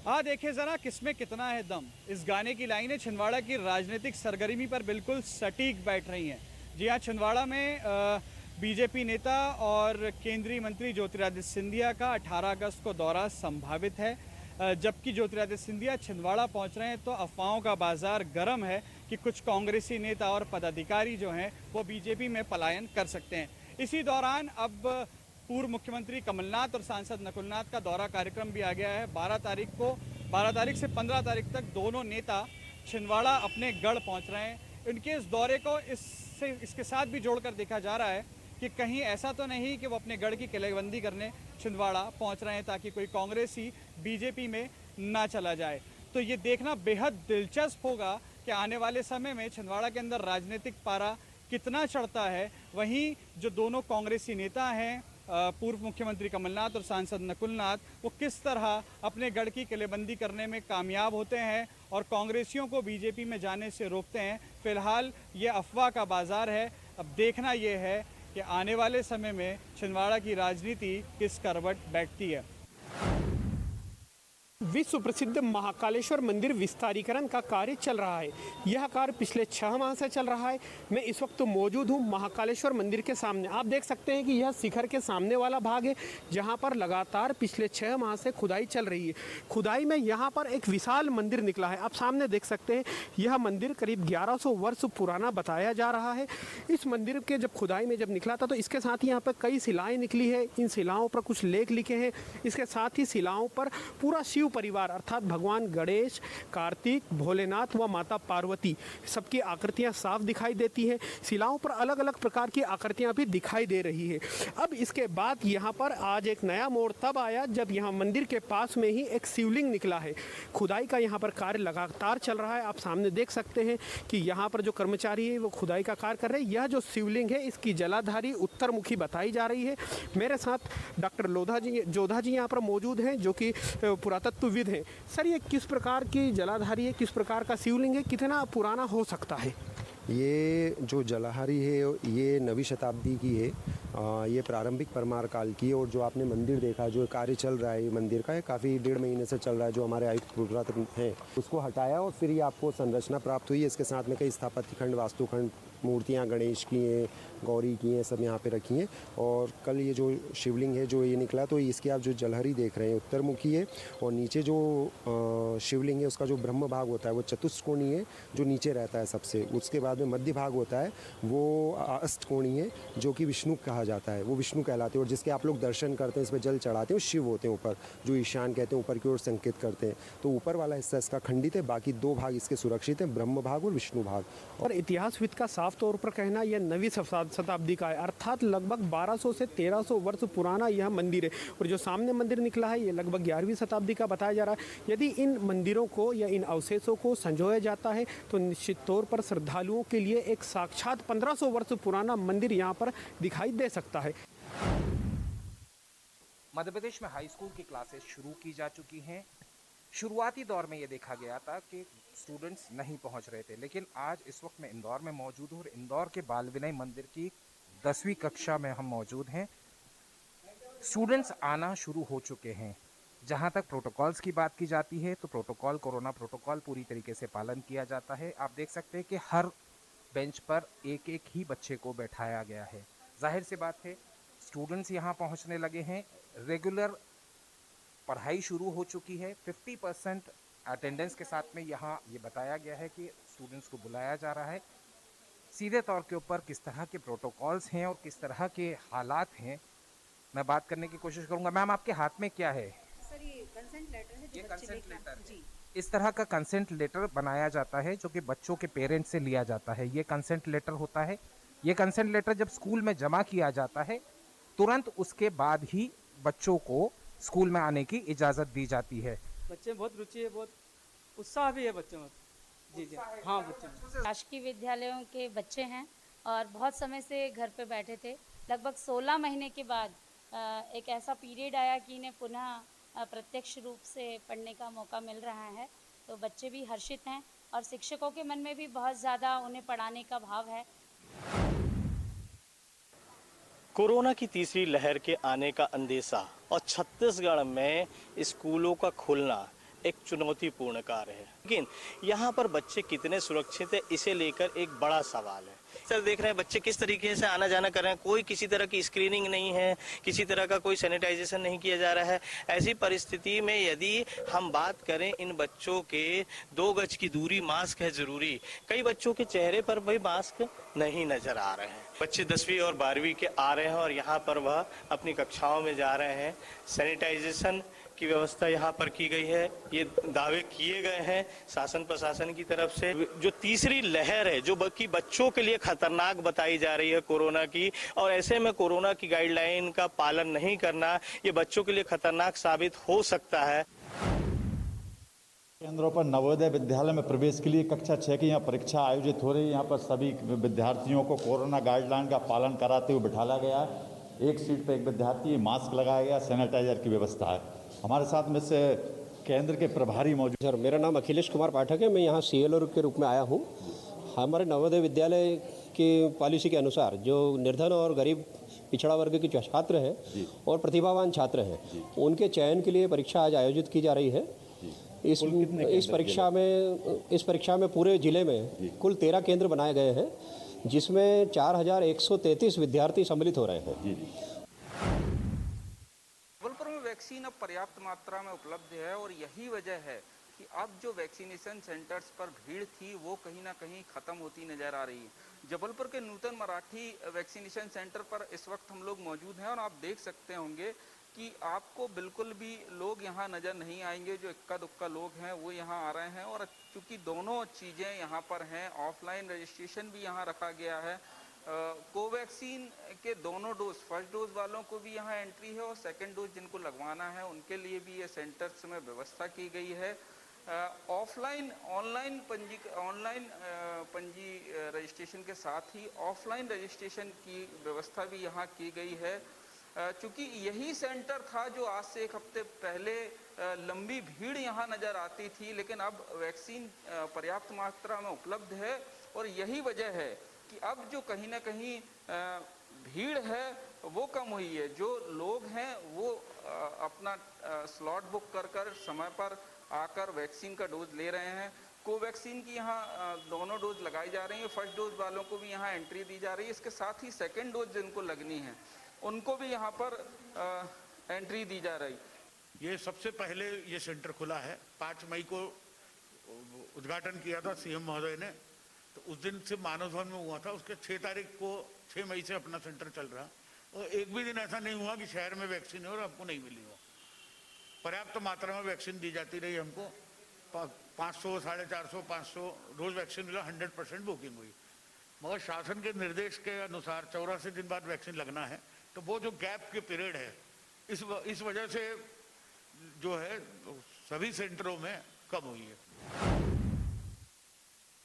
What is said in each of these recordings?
देखिए ज़रा किसमें कितना है दम। इस गाने की लाइनें छिंदवाड़ा की राजनीतिक सरगर्मी पर बिल्कुल सटीक बैठ रही हैं। जी हाँ, छिंदवाड़ा में बीजेपी नेता और केंद्रीय मंत्री ज्योतिरादित्य सिंधिया का 18 अगस्त को दौरा संभावित है। जबकि ज्योतिरादित्य सिंधिया छिंदवाड़ा पहुंच रहे हैं तो अफवाहों का बाजार गर्म है कि कुछ कांग्रेसी नेता और पदाधिकारी जो हैं वो बीजेपी में पलायन कर सकते हैं। इसी दौरान अब पूर्व मुख्यमंत्री कमलनाथ और सांसद नकुलनाथ का दौरा कार्यक्रम भी आ गया है। 12 तारीख से 15 तारीख तक दोनों नेता छिंदवाड़ा अपने गढ़ पहुंच रहे हैं। इनके इस दौरे को इसके साथ भी जोड़कर देखा जा रहा है कि कहीं ऐसा तो नहीं कि वो अपने गढ़ की किलेबंदी करने छिंदवाड़ा पहुंच रहे हैं ताकि कोई कांग्रेसी बीजेपी में ना चला जाए। तो ये देखना बेहद दिलचस्प होगा कि आने वाले समय में छिंदवाड़ा के अंदर राजनीतिक पारा कितना चढ़ता है। वहीं जो दोनों कांग्रेसी नेता हैं, पूर्व मुख्यमंत्री कमलनाथ और सांसद नकुलनाथ, वो किस तरह अपने गढ़ की किलेबंदी करने में कामयाब होते हैं और कांग्रेसियों को बीजेपी में जाने से रोकते हैं। फिलहाल ये अफवाह का बाजार है। अब देखना ये है कि आने वाले समय में छिंदवाड़ा की राजनीति किस करवट बैठती है। विश्व प्रसिद्ध महाकालेश्वर मंदिर विस्तारीकरण का कार्य चल रहा है। यह कार्य पिछले 6 माह से चल रहा है। मैं इस वक्त मौजूद हूँ महाकालेश्वर मंदिर के सामने। आप देख सकते हैं कि यह शिखर के सामने वाला भाग है जहाँ पर लगातार पिछले 6 माह से खुदाई चल रही है। खुदाई में यहाँ पर एक विशाल मंदिर निकला है। आप सामने देख सकते हैं यह मंदिर करीब 1100 वर्ष पुराना बताया जा रहा है। इस मंदिर के जब खुदाई में भुलाया था तो इसके साथ ही यहाँ पर कई शिलाएँ निकली है। इन शिलाओं पर कुछ लेख लिखे हैं। इसके साथ ही शिलाओं पर पूरा शिव परिवार अर्थात भगवान गणेश, कार्तिक, भोलेनाथ व माता पार्वती सबकी आकृतियां साफ दिखाई देती हैं। शिलाओं पर अलग अलग प्रकार की आकृतियां भी दिखाई दे रही है। अब इसके बाद यहाँ पर आज एक नया मोड़ तब आया जब यहाँ मंदिर के पास में ही एक शिवलिंग निकला है। खुदाई का यहाँ पर कार्य लगातार चल रहा है। आप सामने देख सकते हैं कि यहाँ पर जो कर्मचारी है वो खुदाई का कार्य कर रहे हैं। यह जो शिवलिंग है इसकी जलाधारी उत्तरमुखी बताई जा रही है। मेरे साथ डॉक्टर जोधा जी यहाँ पर मौजूद हैं जो कि पुरातत्वविद हैं। सर, ये किस प्रकार की जलाधारी है, किस प्रकार का शिवलिंग है, कितना पुराना हो सकता है? ये जो जलाहारी है ये 9वीं शताब्दी की है। ये प्रारंभिक परमार काल की है। और जो आपने मंदिर देखा, जो कार्य चल रहा है मंदिर का, ये काफ़ी 1.5 महीने से चल रहा है। जो हमारे आयुक्त पुरातत्व हैं उसको हटाया और फिर ये आपको संरचना प्राप्त हुई है। इसके साथ में कई स्थापत्य खंड, वास्तुखंड, मूर्तियाँ गणेश की हैं, गौरी की हैं, सब यहाँ पे रखी हैं। और कल ये जो शिवलिंग है जो ये निकला, तो इसकी आप जो जलहरी देख रहे हैं उत्तरमुखी है। और नीचे जो शिवलिंग है उसका जो ब्रह्म भाग होता है वो चतुष्कोणीय है, जो नीचे रहता है सबसे। उसके बाद में मध्य भाग होता है वो अष्टकोणीय है, जो कि विष्णु कहा जाता है, वो विष्णु कहलाते हैं। और जिसके आप लोग दर्शन करते हैं, इस पर जल चढ़ाते हैं, वो शिव होते हैं ऊपर, जो ईशान कहते हैं, ऊपर की ओर संकेत करते हैं। तो ऊपर वाला हिस्सा इसका खंडित है, बाकी 2 भाग इसके सुरक्षित हैं, ब्रह्म भाग और विष्णु भाग। और इतिहासविद का साफ तौर पर कहना यह 9वीं शताब्दी का है, अर्थात लगभग 1200 से 1300 वर्ष पुराना यह मंदिर है। और जो सामने मंदिर निकला है ये लगभग 11वीं शताब्दी का बताया जा रहा है। यदि इन मंदिरों को या इन अवशेषों को संजोया जाता है तो निश्चित तौर पर श्रद्धालुओं के लिए एक साक्षात 1500 वर्ष पुराना मंदिर यहाँ पर दिखाई दे सकता है। मध्य प्रदेश में हाई स्कूल की क्लासेस शुरू की जा चुकी हैं। शुरुआती दौर में ये देखा गया था कि स्टूडेंट्स नहीं पहुंच रहे थे, लेकिन आज इस वक्त मैं इंदौर में मौजूद हूँ और इंदौर के बाल विनय मंदिर की 10वीं कक्षा में हम मौजूद हैं। स्टूडेंट्स आना शुरू हो चुके हैं। जहां तक प्रोटोकॉल्स की बात की जाती है तो प्रोटोकॉल, कोरोना प्रोटोकॉल पूरी तरीके से पालन किया जाता है। आप देख सकते हैं कि हर बेंच पर एक एक ही बच्चे को बैठाया गया है। जाहिर सी बात है स्टूडेंट्स यहाँ पहुँचने लगे हैं। रेगुलर पढ़ाई शुरू हो चुकी है। 50% अटेंडेंस के साथ में यहाँ ये बताया गया है कि स्टूडेंट्स को बुलाया जा रहा है। सीधे तौर के ऊपर किस तरह के प्रोटोकॉल्स हैं और किस तरह के हालात हैं, मैं बात करने की कोशिश करूँगा। मैम, आपके हाथ में क्या है? सर, ये कंसेंट लेटर है। ये कंसेंट लेटर जी। इस तरह का कंसेंट लेटर बनाया जाता है जो कि बच्चों के पेरेंट्स से लिया जाता है। ये कंसेंट लेटर होता है। ये कंसेंट लेटर जब स्कूल में जमा किया जाता है तुरंत उसके बाद ही बच्चों को स्कूल में आने की इजाज़त दी जाती है। बच्चे में बहुत रुचि है, बहुत उत्साह भी है बच्चों में। जी हाँ, बच्चों में। राजकीय विद्यालयों के बच्चे हैं और बहुत समय से घर पे बैठे थे। लगभग 16 महीने के बाद एक ऐसा पीरियड आया कि इन्हें पुनः प्रत्यक्ष रूप से पढ़ने का मौका मिल रहा है। तो बच्चे भी हर्षित हैं और शिक्षकों के मन में भी बहुत ज़्यादा उन्हें पढ़ाने का भाव है। कोरोना की तीसरी लहर के आने का अंदेशा और छत्तीसगढ़ में स्कूलों का खुलना एक चुनौतीपूर्ण कार्य है, लेकिन यहाँ पर बच्चे कितने सुरक्षित है इसे लेकर एक बड़ा सवाल है। सर देख रहे हैं बच्चे किस तरीके से आना जाना कर रहे हैं, कोई किसी तरह की स्क्रीनिंग नहीं है, किसी तरह का कोई सैनिटाइजेशन नहीं किया जा रहा है। ऐसी परिस्थिति में यदि हम बात करें इन बच्चों के 2 गज की दूरी, मास्क है जरूरी, कई बच्चों के चेहरे पर भी मास्क नहीं नजर आ रहे हैं। बच्चे 10वीं और 12वीं के आ रहे हैं और यहाँ पर वह अपनी कक्षाओं में जा रहे हैं। सैनिटाइजेशन की व्यवस्था यहाँ पर की गई है, ये दावे किए गए हैं शासन प्रशासन की तरफ से। जो तीसरी लहर है जो कि बच्चों के लिए खतरनाक बताई जा रही है कोरोना की, और ऐसे में कोरोना की गाइडलाइन का पालन नहीं करना ये बच्चों के लिए खतरनाक साबित हो सकता है। केंद्रों पर नवोदय विद्यालय में प्रवेश के लिए कक्षा 6 की यहाँ परीक्षा आयोजित हो रही है। यहाँ पर सभी विद्यार्थियों को कोरोना गाइडलाइन का पालन कराते हुए बिठाया गया है। एक सीट पर एक विद्यार्थी, मास्क लगाया गया, सैनिटाइजर की व्यवस्था है। हमारे साथ में से केंद्र के प्रभारी मौजूद। सर मेरा नाम अखिलेश कुमार पाठक है, मैं यहाँ CLO के रूप में आया हूँ। हमारे नवोदय विद्यालय की पॉलिसी के अनुसार जो निर्धन और गरीब पिछड़ा वर्ग के छात्र हैं और प्रतिभावान छात्र हैं, उनके चयन के लिए परीक्षा आज आयोजित की जा रही है। इस परीक्षा में पूरे जिले में कुल 13 केंद्र बनाए गए हैं, जिसमें 4133 विद्यार्थी सम्मिलित हो रहे हैं। जबलपुर में वैक्सीन अब पर्याप्त मात्रा में उपलब्ध है और यही वजह है कि अब जो वैक्सीनेशन सेंटर्स पर भीड़ थी वो कहीं ना कहीं ख़त्म होती नज़र आ रही है। जबलपुर के नूतन मराठी वैक्सीनेशन सेंटर पर इस वक्त हम लोग मौजूद हैं और आप देख सकते होंगे कि आपको बिल्कुल भी लोग यहाँ नज़र नहीं आएंगे। जो इक्का दुक्का लोग हैं वो यहाँ आ रहे हैं और चूँकि दोनों चीज़ें यहाँ पर हैं, ऑफलाइन रजिस्ट्रेशन भी यहाँ रखा गया है। कोवैक्सीन के दोनों डोज, फर्स्ट डोज वालों को भी यहाँ एंट्री है और सेकंड डोज जिनको लगवाना है उनके लिए भी ये सेंटर्स में व्यवस्था की गई है। ऑनलाइन पंजी रजिस्ट्रेशन के साथ ही ऑफलाइन रजिस्ट्रेशन की व्यवस्था भी यहाँ की गई है। चूँकि यही सेंटर था जो आज से 1 हफ्ते पहले लंबी भीड़ यहाँ नज़र आती थी, लेकिन अब वैक्सीन पर्याप्त मात्रा में उपलब्ध है और यही वजह है कि अब जो कहीं ना कहीं भीड़ है वो कम हुई है। जो लोग हैं वो अपना स्लॉट बुक कर समय पर आकर वैक्सीन का डोज ले रहे हैं। कोवैक्सीन की यहाँ दोनों डोज लगाई जा रही है, फर्स्ट डोज वालों को भी यहाँ एंट्री दी जा रही है। इसके साथ ही सेकेंड डोज जिनको लगनी है उनको भी यहाँ पर एंट्री दी जा रही। ये सबसे पहले ये सेंटर खुला है, 5 मई को उद्घाटन किया था CM महोदय ने, तो उस दिन से मानव भवन में हुआ था। उसके 6 तारीख को 6 मई से अपना सेंटर चल रहा और एक भी दिन ऐसा नहीं हुआ कि शहर में वैक्सीन है और हमको नहीं मिली हो। पर्याप्त मात्रा में वैक्सीन दी जाती रही हमको। 500, 450, 500 रोज वैक्सीन मिला, 100% बुकिंग हुई। मगर शासन के निर्देश के अनुसार 84 दिन बाद वैक्सीन लगना है, तो वो जो गैप के पीरियड है इस वजह से जो है सभी सेंटरों में कम हुई है।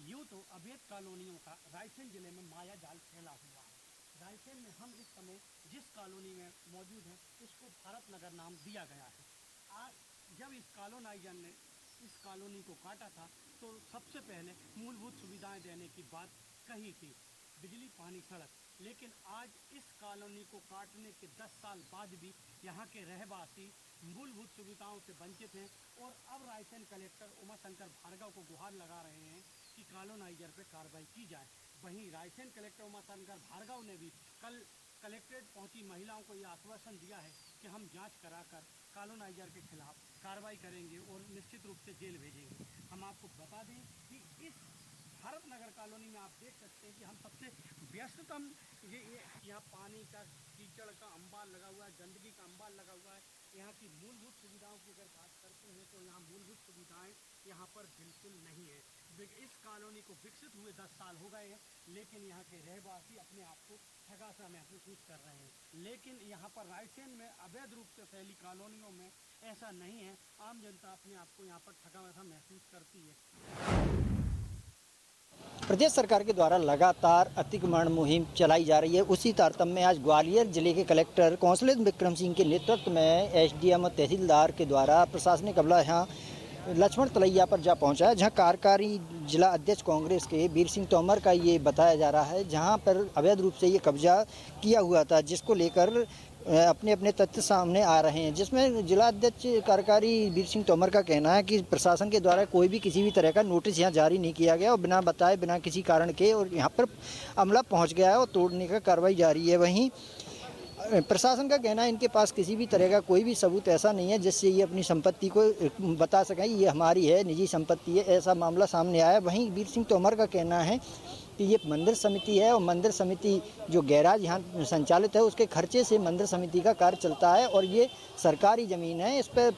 यूँ तो अवैध कॉलोनियों का रायसेन जिले में माया जाल फैला हुआ है। रायसेन में हम इस समय जिस कॉलोनी में मौजूद हैं उसको भारत नगर नाम दिया गया है। आज जब इस कॉलोनाइजर ने इस कॉलोनी को काटा था तो सबसे पहले मूलभूत सुविधाएं देने की बात कही थी, बिजली, पानी, सड़क। लेकिन आज इस कॉलोनी को काटने के 10 साल बाद भी यहाँ के रहवासी मूलभूत सुविधाओं से वंचित हैं और अब रायसेन कलेक्टर उमाशंकर भार्गव को गुहार लगा रहे हैं कि कॉलोनाइजर पर कार्रवाई की जाए। वहीं रायसेन कलेक्टर उमाशंकर भार्गव ने भी कल कलेक्ट्रेट पहुंची महिलाओं को यह आश्वासन दिया है कि हम जांच कराकर कॉलोनाइजर के खिलाफ कार्रवाई करेंगे और निश्चित रूप से जेल भेजेंगे। हम आपको बता दें कि इस भारत नगर कॉलोनी में आप देख सकते हैं कि हम सबसे व्यस्ततम ये यहाँ पानी का, कीचड़ का अंबार लगा हुआ है, गंदगी का अंबार लगा हुआ है। यहाँ की मूलभूत सुविधाओं की अगर बात करते हैं तो यहाँ मूलभूत सुविधाएं यहाँ पर बिल्कुल नहीं है। इस कॉलोनी को विकसित हुए 10 साल हो गए हैं, लेकिन यहाँ के रहवासी अपने आप को ठगा सा महसूस कर रहे हैं। लेकिन यहाँ पर रायसेन में अवैध रूप से फैली कॉलोनियों में ऐसा नहीं है। आम जनता अपने आप को यहाँ पर ठगा सा महसूस करती है। प्रदेश सरकार के द्वारा लगातार अतिक्रमण मुहिम चलाई जा रही है। उसी तारतम्य में आज ग्वालियर जिले के कलेक्टर कौंसलेट विक्रम सिंह के नेतृत्व में SDM तहसीलदार के द्वारा प्रशासनिक अमला यहाँ लक्ष्मण तलैया पर जा पहुंचा है, जहां कार्यकारी जिला अध्यक्ष कांग्रेस के वीर सिंह तोमर का ये बताया जा रहा है, जहां पर अवैध रूप से ये कब्जा किया हुआ था, जिसको लेकर अपने अपने तथ्य सामने आ रहे हैं, जिसमें जिला अध्यक्ष कार्यकारी वीर सिंह तोमर का कहना है कि प्रशासन के द्वारा कोई भी किसी भी तरह का नोटिस यहाँ जारी नहीं किया गया और बिना बताए बिना किसी कारण के और यहाँ पर अमला पहुँच गया है और तोड़ने का कार्रवाई जारी है। वहीं प्रशासन का कहना है इनके पास किसी भी तरह का कोई भी सबूत ऐसा नहीं है जिससे ये अपनी संपत्ति को बता सकें ये हमारी है, निजी संपत्ति है, ऐसा मामला सामने आया। वहीं वीर सिंह तोमर का कहना है कि ये मंदिर समिति है और मंदिर समिति जो गैराज यहाँ संचालित है उसके खर्चे से मंदिर समिति का कार्य चलता है और ये सरकारी ज़मीन है। इस पर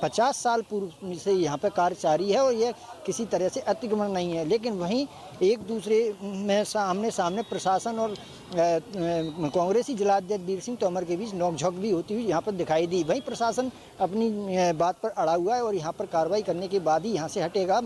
50 साल पूर्व से यहाँ पर कार्य जारी है और ये किसी तरह से अतिक्रमण नहीं है। लेकिन वहीं एक दूसरे में आमने सामने प्रशासन और कांग्रेसी जिलाध्यक्ष वीर सिंह तोमर के बीच नोकझोंक भी होती हुई यहाँ पर दिखाई दी। वहीं प्रशासन अपनी बात पर अड़ा हुआ है और यहाँ पर कार्रवाई करने के बाद ही यहाँ से हटेगा।